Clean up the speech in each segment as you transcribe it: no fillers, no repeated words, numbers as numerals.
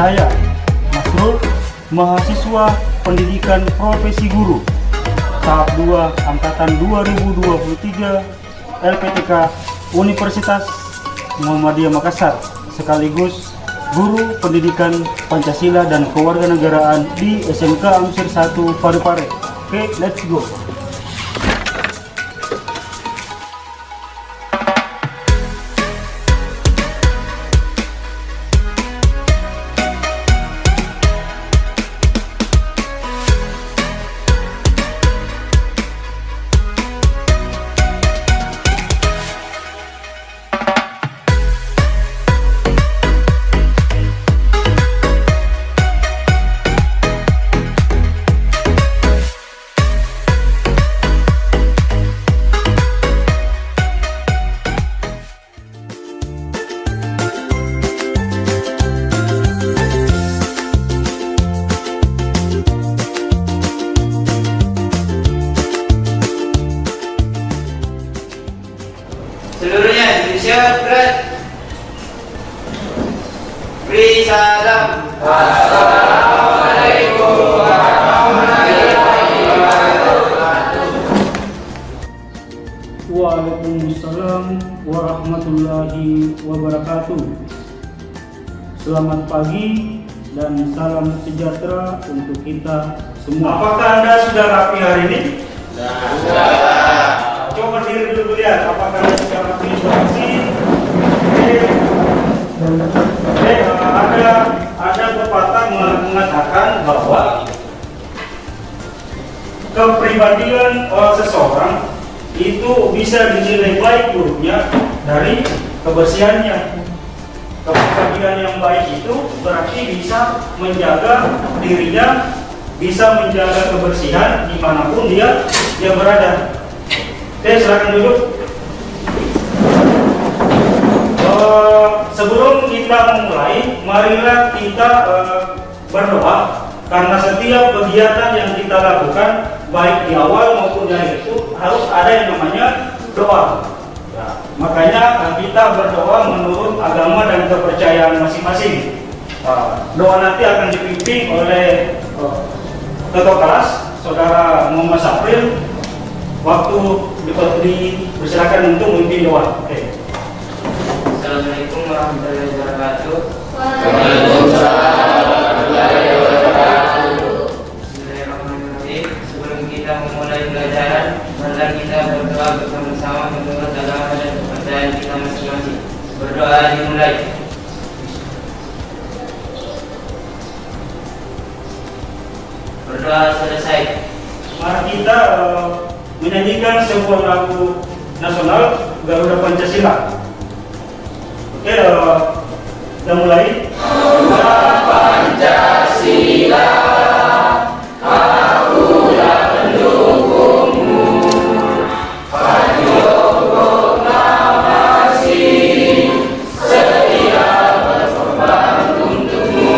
Saya, Masrul, mahasiswa pendidikan profesi guru, tahap 2 angkatan 2023 LPTK Universitas Muhammadiyah Makassar, sekaligus guru pendidikan Pancasila dan Kewarganegaraan di SMK Amsir 1 Parepare. Oke, let's go. Seluruhnya Indonesia berat. Beri salam. Assalamualaikum warahmatullahi wabarakatuh. Waalaikumsalam warahmatullahi wabarakatuh. Selamat pagi dan salam sejahtera untuk kita semua. Apakah Anda sudah rapi hari ini? Sudah. Coba berdiri dulu lihat apakah Anda sudah rapi, bersih. Ada pepatah mengatakan bahwa kepribadian seseorang itu bisa dinilai baik buruknya dari kebersihannya. Kepribadian yang baik itu berarti bisa menjaga dirinya, bisa menjaga kebersihan dimanapun dia berada. Oke, silakan duduk. Sebelum kita memulai, marilah kita berdoa, karena setiap kegiatan yang kita lakukan, baik di awal maupun di akhir itu harus ada yang namanya doa. Ya, makanya kita berdoa menurut agama dan kepercayaan masing-masing. Doa nanti akan dipimpin oleh ketua kelas, Saudara Muhammad Safril. Waktu dipersilakan untuk memimpin doa. Oke. Assalamualaikum warahmatullahi wabarakatuh. Waalaikumsalam warahmatullahi wabarakatuh. Bismillahirrahmanirrahim. Sebelum kita memulai pelajaran, marilah kita berdoa bersama-sama menurut agama dan kepercayaan kita masing-masing. Berdoa dimulai. Berdoa selesai. Mari kita menyanyikan sebuah lagu nasional Garuda Pancasila. Oke, kita mulai. Pancasila, akulah pendukungmu, panjang proklamasi, setia berkorban untukmu.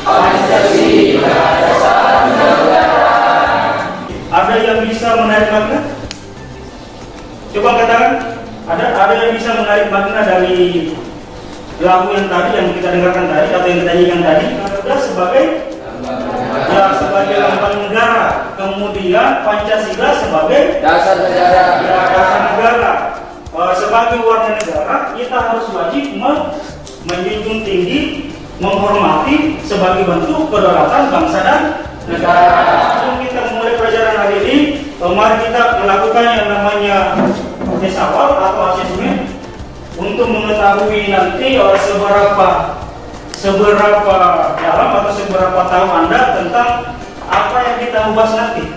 Pancasila dasar negara. Ada yang bisa menarik makna? Coba katakan, ada yang bisa menarik makna dari lagu yang tadi, yang kita dengarkan tadi atau yang kita nyanyikan tadi? Ada sebagai lambang negara, kemudian Pancasila sebagai Dasar negara. dasar negara. Sebagai warga negara, kita harus wajib menjunjung tinggi, menghormati sebagai bentuk kedaulatan bangsa dan negara. Sebelum kita memulai pelajaran hari ini, mari kita melakukan yang namanya tes awal atau asesmen untuk mengetahui nanti seberapa dalam atau seberapa tahu Anda tentang apa yang kita bahas nanti.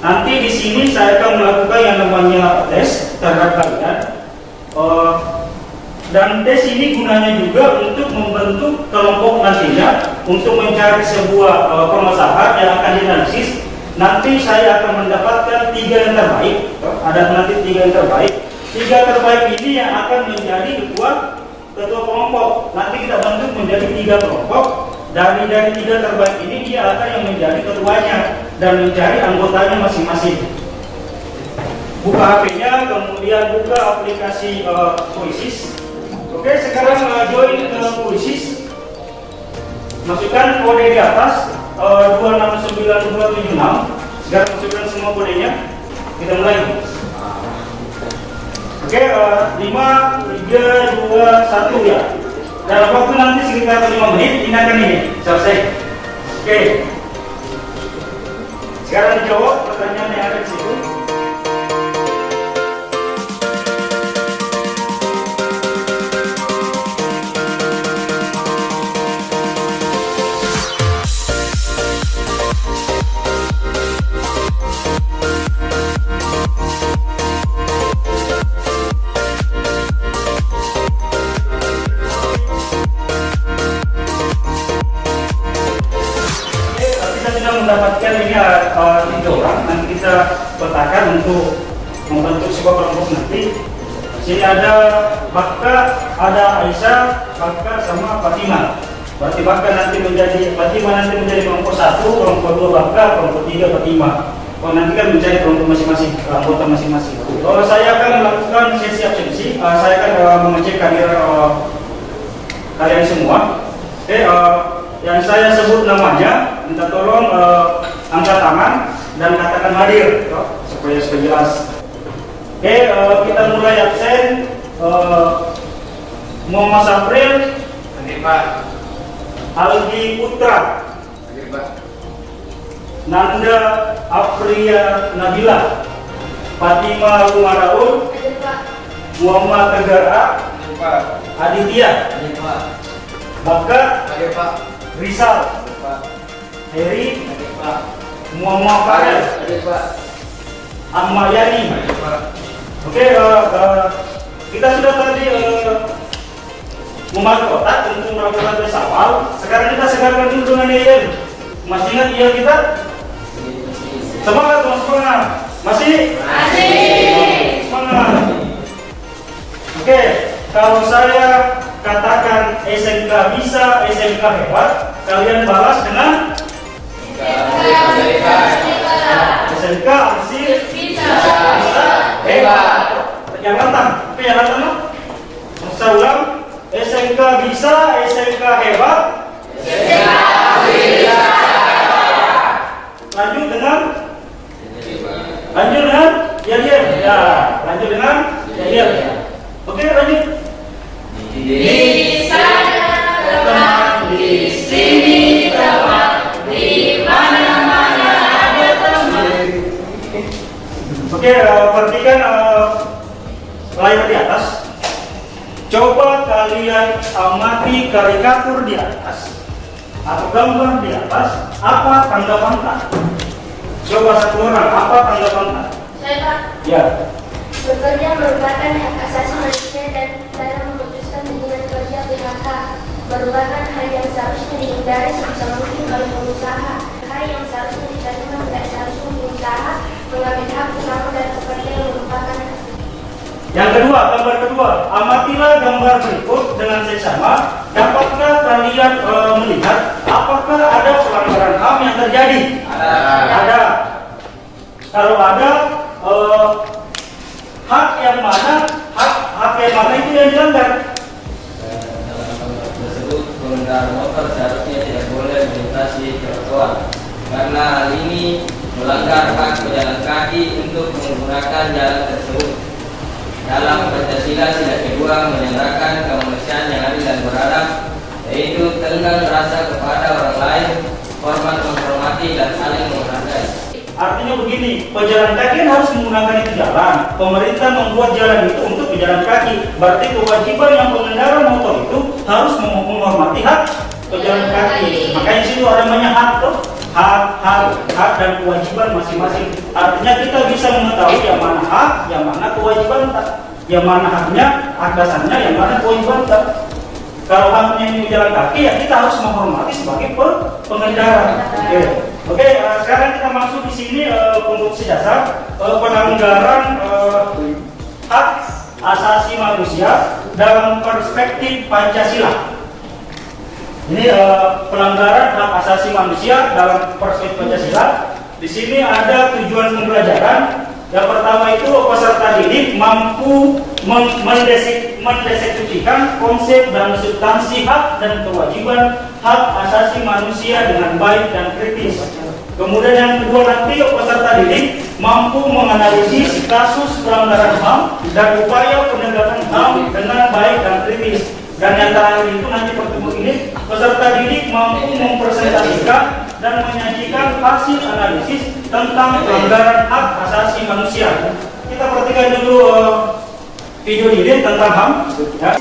Nanti di sini saya akan melakukan yang namanya tes terhadap kalian. Dan tes ini gunanya juga untuk membentuk kelompok nantinya untuk mencari sebuah permasalahan yang akan dianalisis. Nanti saya akan mendapatkan 3 yang terbaik. Ada nanti 3 yang terbaik. 3 terbaik ini yang akan menjadi ketua kelompok. Nanti kita bentuk menjadi 3 kelompok. Dari 3 terbaik ini dia akan yang menjadi ketuanya dan mencari anggotanya masing-masing. Buka HP-nya, kemudian buka aplikasi Quizzes. Oke, sekarang join ke Quizzes. masukkan kode di atas 269276. Sekarang masukkan semua kodenya. Kita mulai. Oke, 5, 3, 2, 1 ya. Dalam waktu nanti sekitar 5 menit, ini akan ini selesai. Oke. Sekarang dijawab pertanyaan yang ada di situ. Mendapatkan ini 3 orang, nanti kita petakan untuk membentuk sebuah kelompok nanti. Sini ada Bakka, ada Aisyah, Bakka sama Fatimah. Berarti Bakka nanti menjadi Fatimah nanti menjadi kelompok 1, kelompok 2 Bakka, kelompok 3 Fatimah. Nanti kan mencari kelompok masing-masing, anggota masing-masing. Saya akan melakukan sesi absensi. Saya akan mengecek kalian semua. Yang saya sebut namanya, minta tolong angkat tangan dan katakan hadir, supaya jelas. Oke, kita mulai absen. Muhammad Sapril, Hadir Pak. Aldi Putra, Hadir Pak. Nanda Afria Nabila, Fatimah Lumaraul, Muhammad Tegara, Hadir Pak. Aditya, Hadir Pak. Bakka, Hadir Pak. Rizal, Hadir Pak. Heri, Hadir Pak. Muhammad Farel, Hadir Pak. Ahmad Yani. Hadir Pak. Oke, kita sudah tadi memakai otak untuk melakukan tes awal. Sekarang kita segarkan dulu dengan IEL. Masih ingat IEL kita? Semangat, semangat. Masih? Masih. Semangat. Oke, kalau saya katakan SMK bisa, SMK hebat, kalian balas dengan SMK masih bisa, hebat. Yang lantang, oke yang lantang. Saya ulang, SMK bisa, SMK hebat, lanjut dengan Yel. Ya, lanjut dengan Yel. Oke, lanjut. Di sana teman, di sini teman, di mana-mana ada teman. Oke, perhatikan layar di atas. Coba kalian amati karikatur di atas atau gambar di atas. Apa tanggapan kalian? Coba satu orang, apa tanggapan kalian? Saya Pak, Ya. bekerja merupakan hak asasi manusia dan dalam memutuskan hubungan kerja PHK merupakan hal yang seharusnya dihindari sebisa mungkin oleh pengusaha. Hal yang seharusnya diterima tidak seharusnya pengusaha mengambil hak usaha dan pekerja yang merupakan. Yang kedua, gambar kedua, amatilah gambar berikut dengan seksama. Dapatkah kalian melihat apakah ada pelanggaran HAM yang terjadi? Ada. Kalau ada, hak yang mana itu yang dilanggar? Tersebut pengendara motor seharusnya tidak boleh melintasi trotoar karena hal ini melanggar hak pejalan kaki untuk menggunakan jalan tersebut. Dalam Pancasila sila kedua menyatakan kemanusiaan yang adil dan beradab, yaitu tenggang rasa kepada orang lain, hormat menghormati dan saling menghargai. Artinya begini, pejalan kaki harus menggunakan itu jalan. Pemerintah membuat jalan itu untuk pejalan kaki. Berarti kewajiban yang pengendara motor itu harus menghormati hak pejalan kaki. Makanya situ ada namanya hak tuh. Hak dan kewajiban masing-masing. Artinya kita bisa mengetahui yang mana hak, yang mana kewajiban, yang mana haknya, hak dasarnya, yang mana kewajiban. Kalau haknya ini jalan kaki, ya kita harus menghormati sebagai pengendara. Oke, sekarang kita masuk di sini konstruksi dasar pelanggaran hak asasi manusia dalam perspektif Pancasila. Ini pelanggaran hak asasi manusia dalam perspektif Pancasila. Di sini ada tujuan pembelajaran. Yang pertama itu peserta didik mampu mendeksekusikan konsep dan substansi hak dan kewajiban hak asasi manusia dengan baik dan kritis. Kemudian yang kedua nanti peserta didik mampu menganalisis kasus pelanggaran HAM dan upaya penegakan HAM dengan baik dan kritis. Dan yang terakhir itu nanti pertemuan ini peserta didik mampu mempresentasikan dan menyajikan hasil analisis tentang pelanggaran hak asasi manusia. Kita perhatikan dulu video ini tentang HAM. Ya.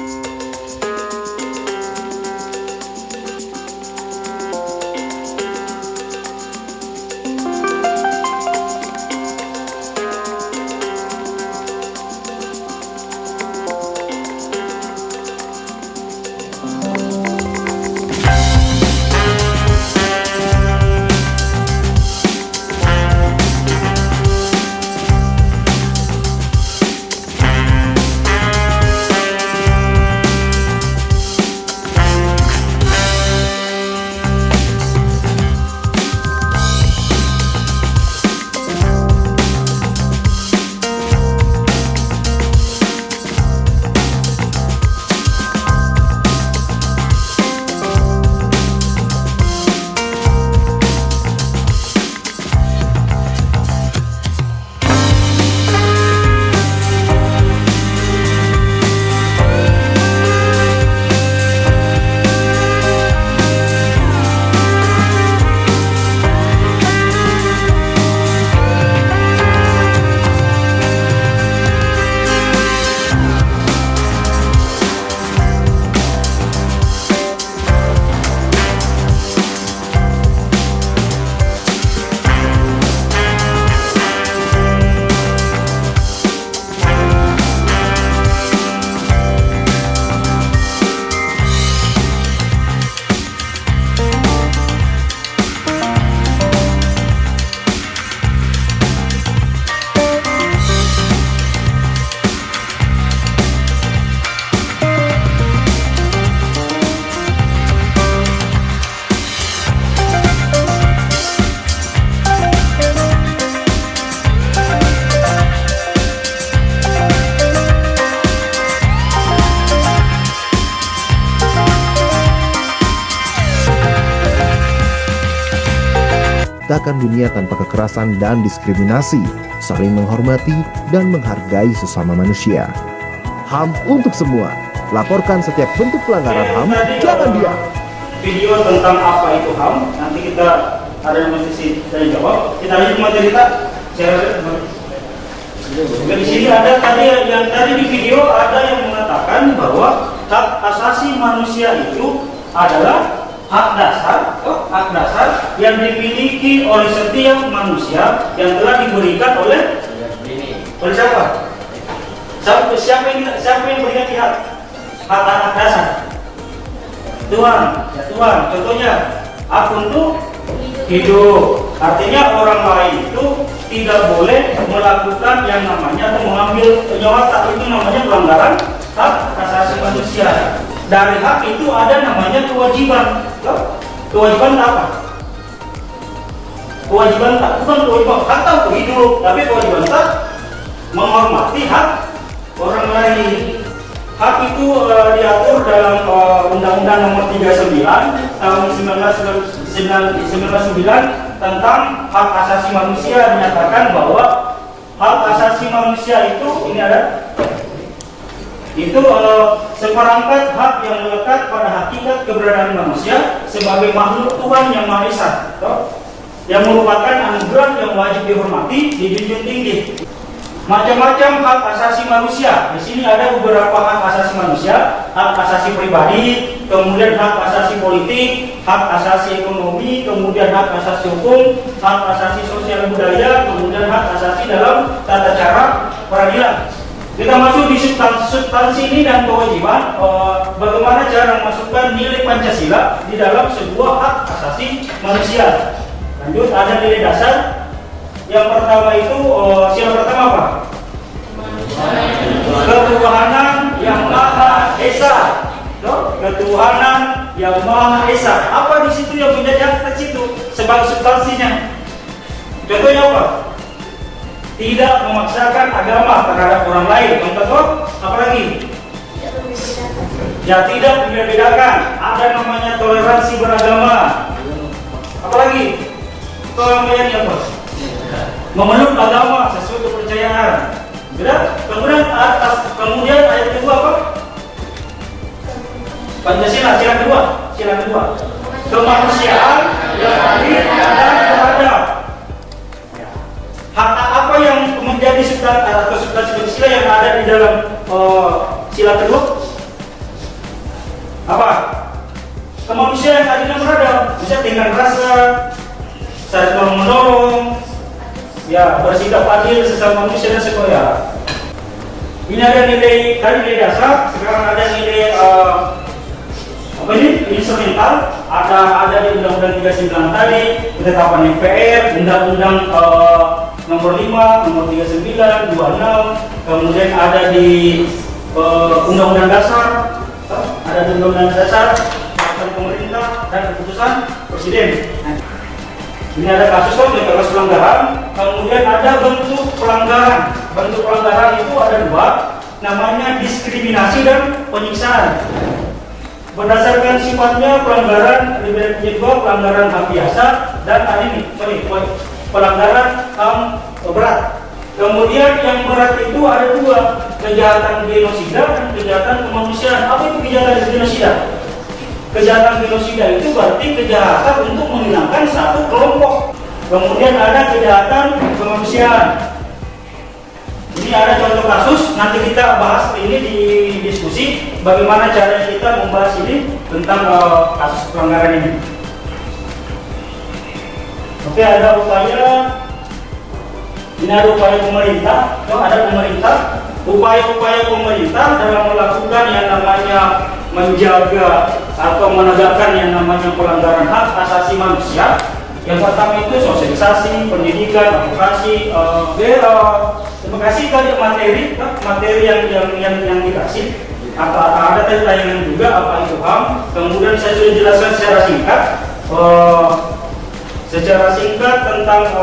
Ciptakan dunia tanpa kekerasan dan diskriminasi, saling menghormati dan menghargai sesama manusia. HAM untuk semua. Laporkan setiap bentuk pelanggaran HAM, jangan diam. Video tentang apa itu HAM, nanti kita ada yang mesti dari jawab. Kita lanjut materi kita. Di sini ada tadi yang tadi di video ada yang mengatakan bahwa hak asasi manusia itu adalah hak dasar yang dimiliki oleh setiap manusia yang telah diberikan oleh siapa? Siapa yang berikan hak dasar? Tuhan. Contohnya, hak untuk hidup. Artinya orang lain itu tidak boleh melakukan yang namanya atau mengambil nyawa, itu namanya pelanggaran hak asasi manusia. Dari hak itu ada namanya kewajiban. Kewajiban apa? Kewajiban tak, bukan kewajiban hak atau hidup, tapi kewajiban tak menghormati hak orang lain. Hak itu diatur dalam Undang-Undang Nomor 39 tahun 1999 tentang hak asasi manusia, menyatakan bahwa hak asasi manusia itu seperangkat hak yang melekat pada hakikat keberadaan manusia sebagai makhluk Tuhan yang Maha Esa, yang merupakan anugerah yang wajib dihormati, dijunjung tinggi. Macam-macam hak asasi manusia. Di sini ada beberapa hak asasi manusia: hak asasi pribadi, kemudian hak asasi politik, hak asasi ekonomi, kemudian hak asasi hukum, hak asasi sosial budaya, kemudian hak asasi dalam tata cara peradilan. Kita masuk di substansi ini dan kewajiban. Bagaimana cara memasukkan nilai Pancasila di dalam sebuah hak asasi manusia. Lanjut, ada nilai dasar. Yang pertama itu sila pertama apa? Ketuhanan yang Maha Esa. Ketuhanan yang Maha Esa. Apa di situ yang menjadi hak situ sebagai substansinya? Contohnya apa? tidak memaksakan agama terhadap orang lain. Yang kedua, apalagi? Ya, tidak membeda-bedakan. Ada namanya toleransi beragama. Apalagi? Kemudian yang apa? Memeluk agama sesuai kepercayaan. Sudah? Kemudian ayat kedua apa? Pancasila, sila kedua. Kemanusiaan yang adil dan beradab. Hak apa yang menjadi substansi sila yang ada di dalam sila kedua? Apa? Kemanusiaan yang adil dan beradab. Bisa dengan rasa, saling menolong, ya, bersikap adil sesama manusia dan sekolah. Ini ada nilai dasar. Sekarang ada nilai instrumental. Ada di Undang-Undang 39 tadi, ketetapan MPR, Undang-Undang nomor 5, nomor 39, 26. Kemudian ada di Undang-Undang Dasar, peraturan pemerintah dan keputusan presiden. Ini ada kasus pelanggaran, kemudian ada bentuk pelanggaran. Bentuk pelanggaran itu ada dua, namanya diskriminasi dan penyiksaan. Berdasarkan sifatnya pelanggaran diberi menjadi dua, pelanggaran HAM biasa dan pelanggaran HAM berat. Kemudian yang berat itu ada dua, kejahatan genosida dan kejahatan kemanusiaan. Apa itu kejahatan genosida? Kejahatan genosida itu berarti kejahatan untuk menghilangkan satu kelompok. Kemudian ada kejahatan kemanusiaan. Ini ada contoh kasus, nanti kita bahas ini di diskusi bagaimana cara kita membahas ini tentang kasus pelanggaran ini. Oke, ada upaya, ini ada upaya pemerintah, upaya pemerintah dalam melakukan yang namanya menjaga atau menegakkan yang namanya pelanggaran hak asasi manusia. Yang pertama itu sosialisasi, pendidikan, advokasi, terima kasih kali materi yang dikasih. Ada tayangan juga apa itu HAM. Kemudian saya sudah jelaskan secara singkat tentang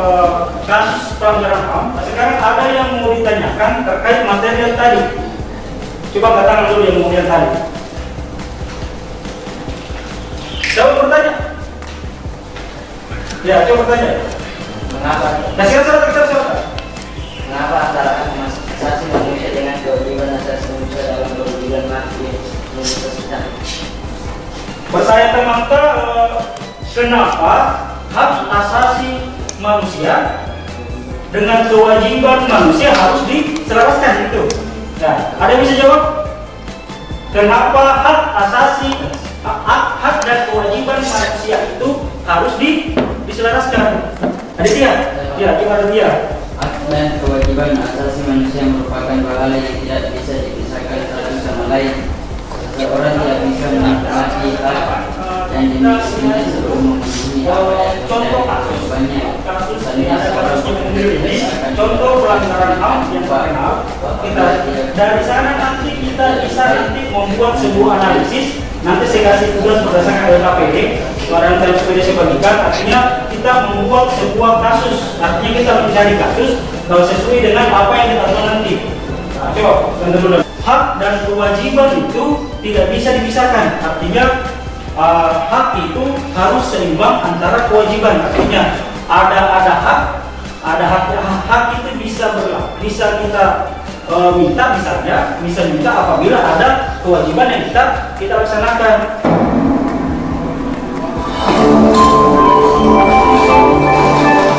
kasus pelanggaran HAM. Sekarang ada yang mau ditanyakan terkait materi yang tadi. Coba angkat tangan dulu yang mau yang tadi. Siapa bertanya? Ya, coba bertanya. Mengapa? Nah, silakan. Mengapa antara asasi manusia dengan kewajiban asasi manusia dalam kewajiban mati universitas? Bertanya-tanya kenapa hak asasi manusia dengan kewajiban manusia harus diselaraskan itu? Nah, ada yang bisa jawab? Kenapa hak asasi hak dan kewajiban manusia itu harus diselaraskan? Ada dia? Ya, gimana dia? Hak dan kewajiban asasi manusia merupakan hal yang tidak bisa dipisahkan satu sama lain. Seseorang tidak bisa menikmati hak dan dimilikinya sebelum memenuhi apa yang Contoh kasus contoh pelanggaran HAM yang terkenal. Dari sana nanti kita bisa membuat sebuah analisis. Nanti saya kasih tugas berdasarkan LKPD, barang saya bagikan. Artinya kita membuat sebuah kasus. Artinya kita mencari kasus kalau sesuai dengan apa yang kita tahu nanti. Nah, coba dulu. Hak dan kewajiban itu tidak bisa dipisahkan. Artinya hak itu harus seimbang antara kewajiban. Artinya ada hak itu bisa kita minta, misalnya bisa minta apabila ada kewajiban yang kita laksanakan.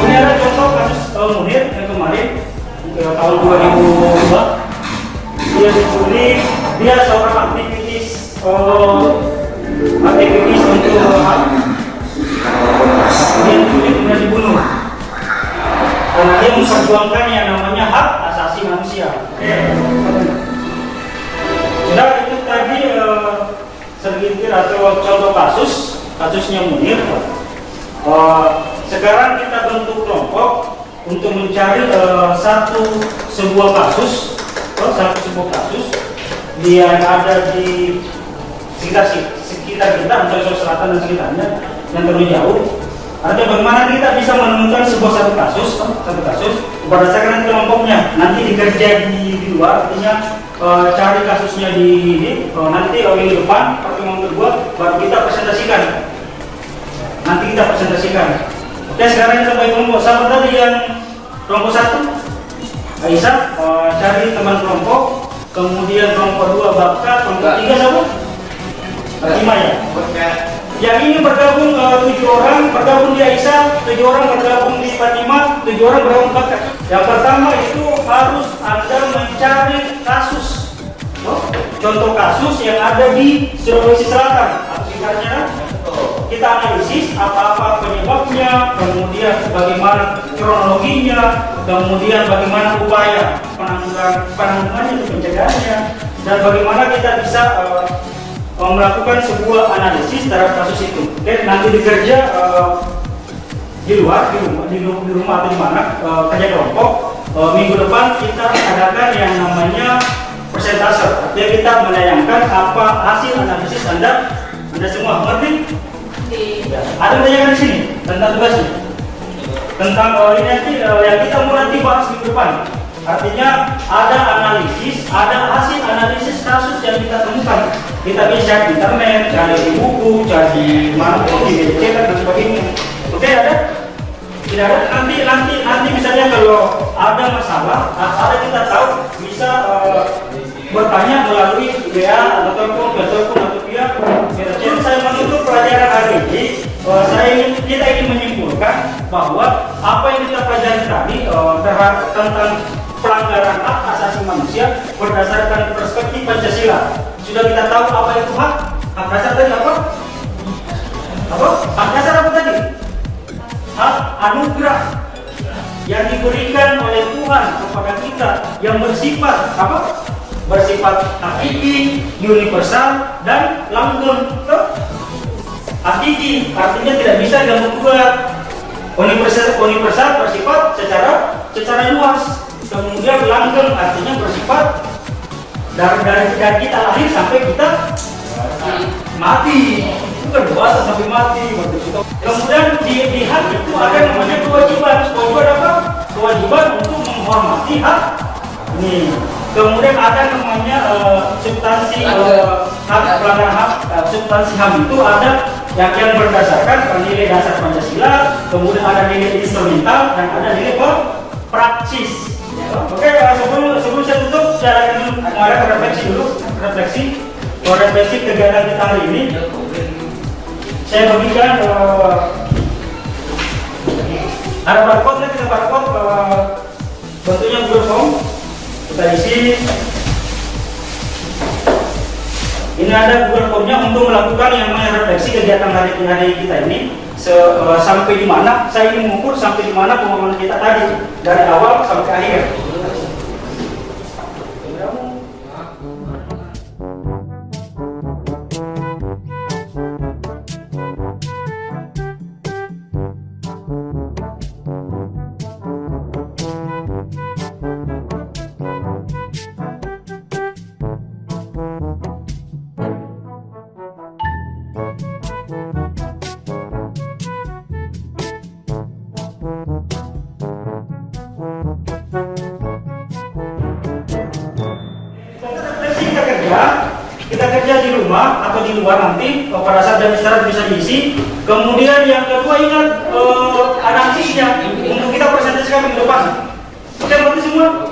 Ini ada contoh kasus Munir yang kemarin tahun 2002. Dia diculik, dia seorang aktivis untuk HAM. Dia diculik dan dibunuh karena dia memperjuangkan yang namanya hak asasi manusia. Sudah, itu tadi segelintir atau contoh kasusnya Munir. Sekarang kita bentuk kelompok untuk mencari sebuah kasus yang ada di sekitar kita, Sulawesi Selatan dan sekitarnya yang terlalu jauh. Artinya bagaimana kita bisa menemukan sebuah satu kasus berdasarkan kelompoknya. Nanti dikerja di luar, artinya cari kasusnya nanti minggu depan pertemuan kedua baru kita presentasikan. Oke, sekarang kita bagi kelompok. Sama tadi yang kelompok 1 Aisyah, cari teman kelompok. Kemudian kelompok 2 Baka, kelompok 3 siapa? 5 ya? Yang ini bergabung 7 orang, bergabung di Aisyah, 7 orang bergabung di Fatimah, 7 orang bergabung Baka. Yang pertama itu harus Anda mencari kasus, contoh kasus yang ada di Sulawesi Selatan. Atau singkatnya kita analisis apa-apa penyebabnya, kemudian bagaimana kronologinya, kemudian bagaimana upaya penanggulangannya dan pencegahannya, dan bagaimana kita bisa melakukan sebuah analisis terhadap kasus itu. Oke, nanti dikerja di luar, di rumah atau di mana, kerja kelompok. Minggu depan kita adakan yang namanya persentase. Artinya kita menayangkan apa hasil analisis Anda semua. Mengerti? Ada pertanyaan di sini tentang tugasnya, tentang ini nanti yang kita mau nanti bahas minggu depan. Artinya ada analisis, ada hasil analisis kasus yang kita temukan. Kita bisa di internet, cari di buku, cari di mana pun, di cetak dan sebagainya. Oke, ada? Tidak ada? Nanti misalnya kalau ada masalah, ada kita tahu bisa bertanya melalui WA atau telepon atau via. Jadi saya menutup pelajaran hari ini. Kita ingin menyimpulkan bahwa apa yang kita pelajari tadi tentang pelanggaran hak asasi manusia berdasarkan perspektif Pancasila. Sudah kita tahu apa itu hak dasar tadi apa? Hak dasar apa tadi? Hak anugerah yang diberikan oleh Tuhan kepada kita yang bersifat apa? Bersifat hakiki, universal, dan langgeng. Hakiki artinya tidak bisa diganggu-gugat. Universal bersifat secara luas. Kemudian langgeng artinya bersifat dari kita lahir sampai kita mati. Bukan dewasa sampai mati. Kemudian di hak itu ada namanya kewajiban. Kewajiban untuk menghormati hak ini. Kemudian ada namanya substansi hak pelanggaran hak. Substansi HAM itu ada yang berdasarkan nilai dasar Pancasila, kemudian ada nilai instrumental dan ada nilai praksis. Oke, sebelum saya tutup, saya akan refleksi kegiatan kita hari ini. Saya bagikan ada barcode, kita barcode bentuknya Google Form. Kita isi. Ini ada Google Form-nya untuk melakukan yang namanya refleksi kegiatan hari kita ini. Sampai di mana saya ingin mengukur sampai di mana pemahaman kita tadi dari awal sampai akhir. Kita kerja di rumah atau di luar nanti pada saat jam istirahat bisa diisi. Kemudian yang kedua ingat analisisnya untuk kita presentasikan minggu depan. Oke, berarti semua?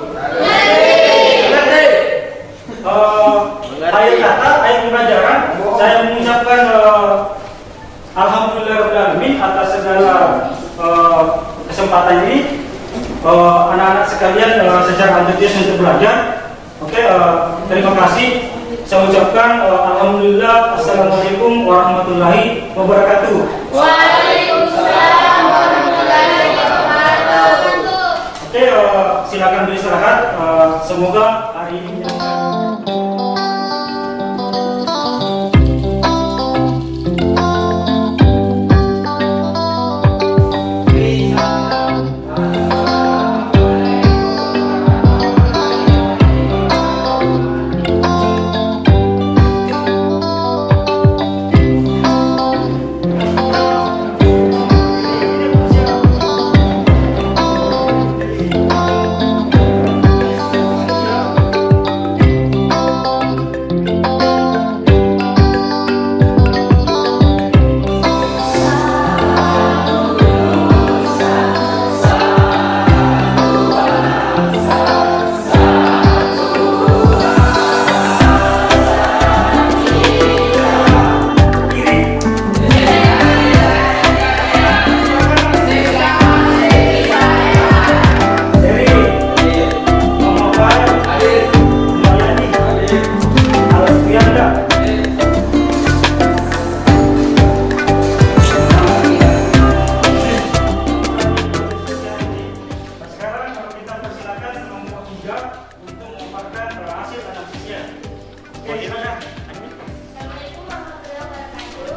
Ayat kata, ayat pembelajaran. Saya mengucapkan alhamdulillahirobbilalamin atas segala kesempatan ini. Anak-anak sekalian secara antusias untuk belajar. Oke, terima kasih. Saya ucapkan alhamdulillah. Assalamualaikum warahmatullahi wabarakatuh. Waalaikumsalam warahmatullahi wabarakatuh. Oke, silakan beristirahat. Semoga hari ini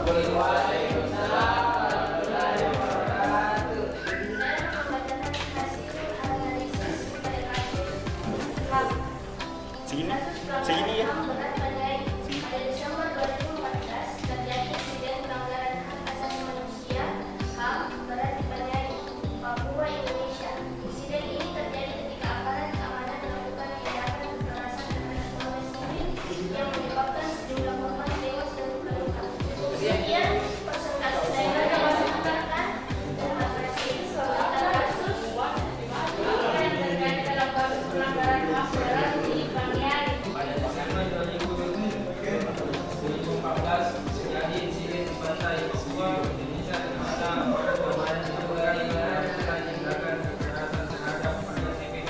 Waalaikumsalam warahmatullahi wabarakatuh. Saya membacakan hasil analisis dari kasus HAM. Kasus pelanggaran HAM berat pada Desember 2014 terjadi insiden pelanggaran hak asasi manusia HAM berat di Paniai, Papua, Indonesia. Insiden ini terjadi ketika aparat keamanan melakukan tindakan kekerasan terhadap korban sipil yang menyebabkan sejumlah korban tewas dan luka-luka. Sekian presentasi saya dalam mengabarkan terima kasih tentang kasus yang terkait dalam kasus pelanggaran HAM berat di Paniai. Pada Desember 2014 terjadi insiden di pantai Papua, Indonesia di mana korban negara melakukan tindakan kekerasan terhadap warga sipil.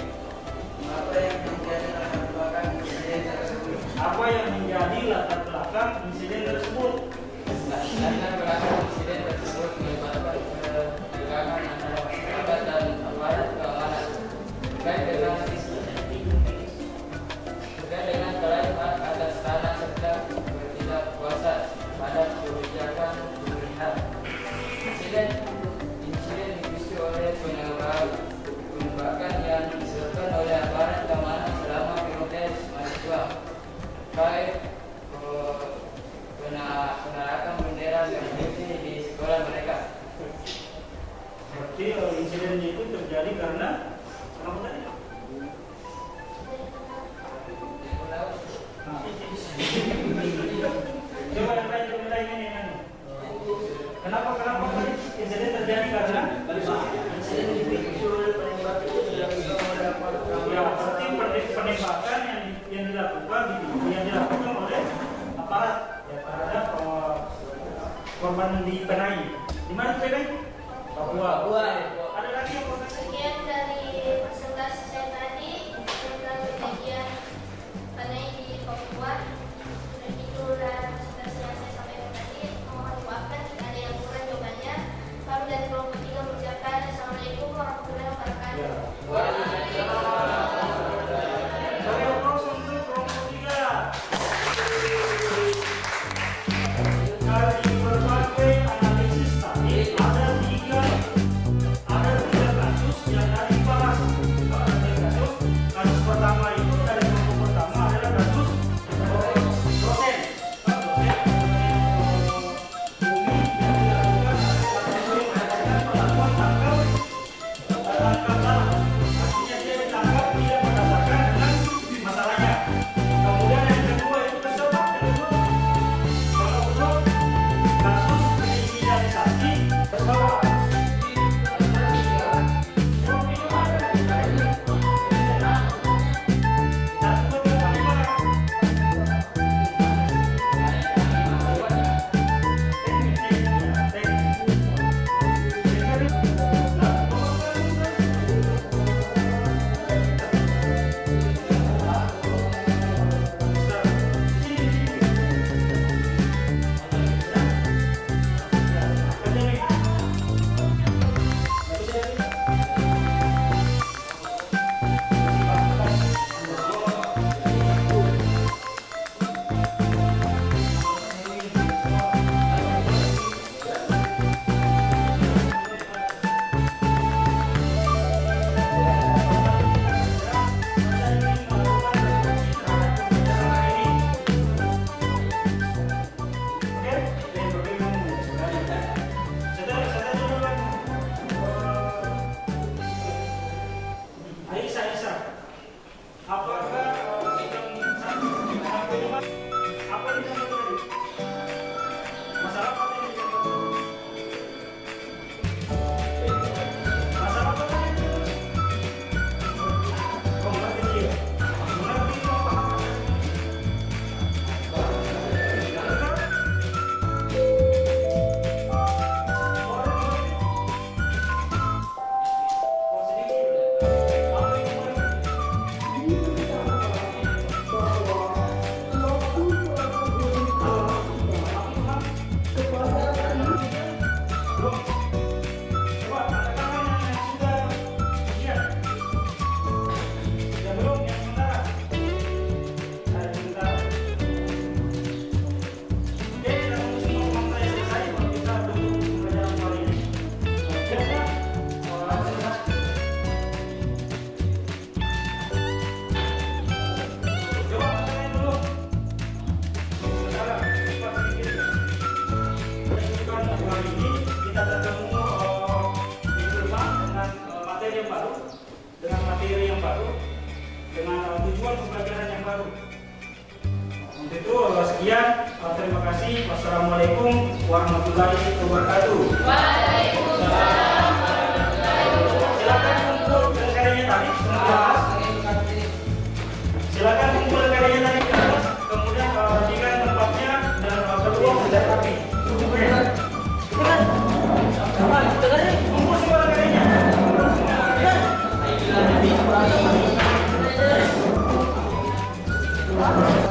Apa yang menjadi latar belakang insiden tersebut? Apa yang menjadi latar belakang insiden tersebut? Latar belakang insiden tersebut melibatkan ketegangan antara masyarakat dan aparat keamanan terkait dengan peraih hak atas tanah serta bertindak kuasa pada kebijakan pemerintahan. Insiden dipicu oleh penembakan yang dilakukan oleh aparat keamanan selama protes mahasiswa terkait penerakan bendera merah putih di sekolah mereka. Berarti insiden itu terjadi karena kenapa tadi? Coba yang lain ini. Kenapa tadi insiden terjadi karena Insiden dipicu oleh penembakan yang dilakukan oleh aparat ya seperti penembakan yang dilakukan oleh aparat ya, terhadap korban di Penai. Di mana Penai? Papua. Ada lagi yang mau kasih? Sekian dari presentasi saya tadi tentang kejadian Panai di Papua. Dan itulah presentasi yang saya sampaikan tadi. Mohon dimaafkan jika ada yang kurang jawabannya. Kami dari kelompok 3 mengucapkan Assalamualaikum warahmatullahi wabarakatuh. Beri aplaus untuk kelompok 3. Dari berbagai analisis tadi ada tiga kasus yang dari Januari ini kita ketemu di rumah dengan materi yang baru, dengan tujuan pembelajaran yang baru. Untuk itu sekian, terima kasih. Wassalamualaikum warahmatullahi wabarakatuh. Waalaikumsalam warahmatullahi wabarakatuh. Silakan kumpul dengan karyanya tadi. Silakan kumpul dengan karyanya tadi ke atas. Kemudian jika tempatnya dan kedua sudah rapi. Kumpul semua karyanya. Ayo,